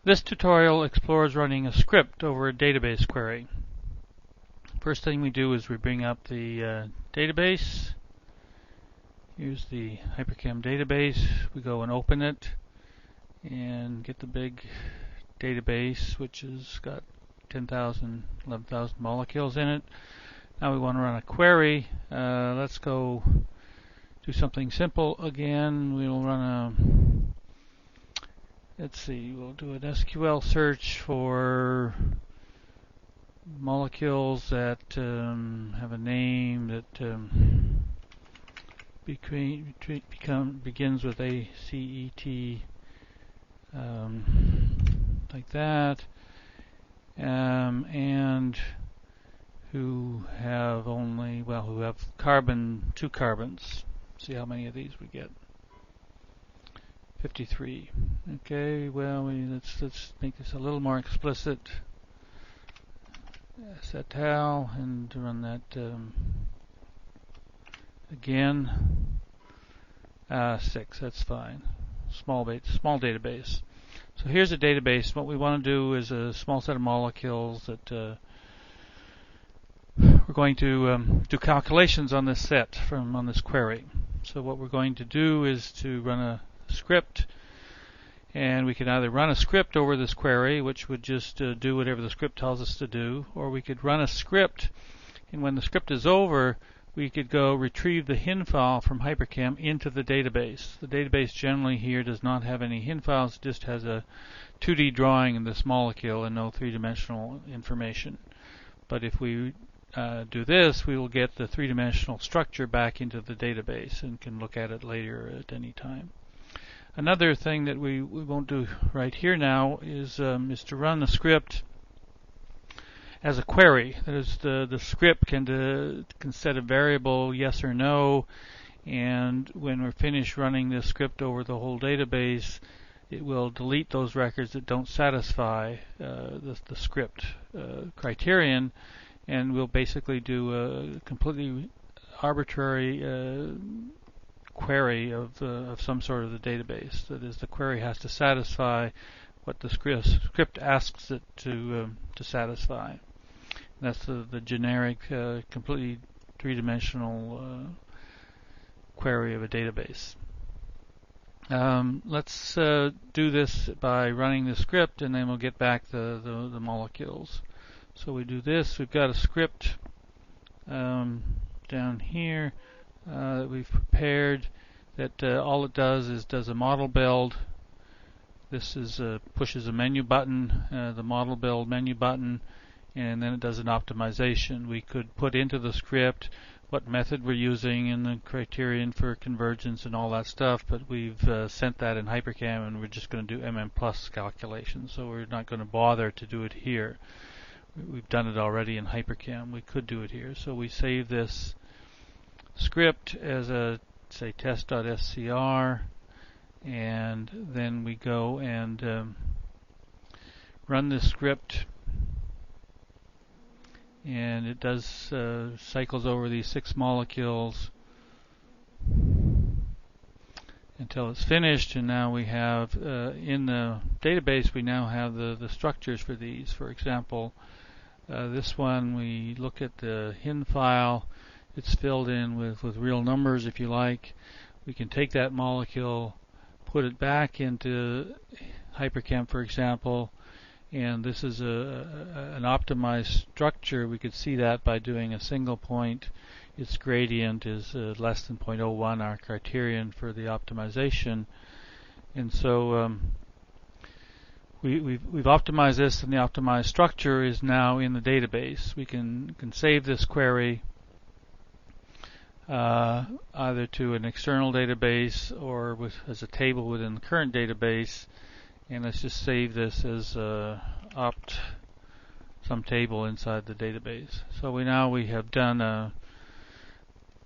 This tutorial explores running a script over a database query. First thing we do is we bring up the database. Here's the HyperChem database. We go and open it and get the big database, which has got 10,000, 11,000 molecules in it. Now we want to run a query. Let's go do something simple again. We'll run a, let's see, we'll do an SQL search for molecules that have a name that begins with ACET, like that, and who have who have two carbons. See how many of these we get. 53. Okay, well, let's make this a little more explicit. Cetal, and run that again. 6, that's fine. Small database. So here's a database. What we want to do is a small set of molecules that we're going to do calculations on this set on this query. So what we're going to do is to run a script, and we can either run a script over this query, which would just do whatever the script tells us to do, or we could run a script, and when the script is over, we could go retrieve the HIN file from HyperChem into the database. The database generally here does not have any HIN files, it just has a 2D drawing of this molecule and no three-dimensional information. But if we do this, we will get the three-dimensional structure back into the database and can look at it later at any time. Another thing that we won't do right here now is to run the script as a query. That is, the script can set a variable yes or no, and when we're finished running this script over the whole database, it will delete those records that don't satisfy the script criterion, and we'll basically do a completely arbitrary query of some sort of the database. That is, the query has to satisfy what the script asks it to satisfy. And that's the generic, completely three-dimensional query of a database. Let's do this by running the script, and then we'll get back the molecules. So we do this. We've got a script down here that we've prepared that all it does is does a model build. This is pushes a menu button, the model build menu button, and then it does an optimization. We could put into the script what method we're using and the criterion for convergence and all that stuff, but we've sent that in HyperChem, and we're just going to do MM plus calculations, so we're not going to bother to do it here. We've done it already in HyperChem. We could do it here. So we save this script as a, say, test.scr, and then we go and run this script, and it does cycles over these 6 molecules until it's finished. And now we have in the database, we now have the structures for these. For example, this one, we look at the HIN file. It's filled in with real numbers, if you like. We can take that molecule, put it back into HyperChem, for example, and this is an optimized structure. We could see that by doing a single point. Its gradient is less than 0.01, our criterion for the optimization. And so we've optimized this, and the optimized structure is now in the database. We can save this query either to an external database or as a table within the current database. And let's just save this as some table inside the database. So we have done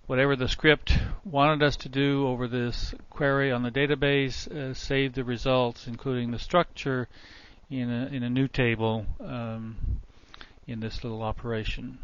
whatever the script wanted us to do over this query on the database, save the results, including the structure, in a new table in this little operation.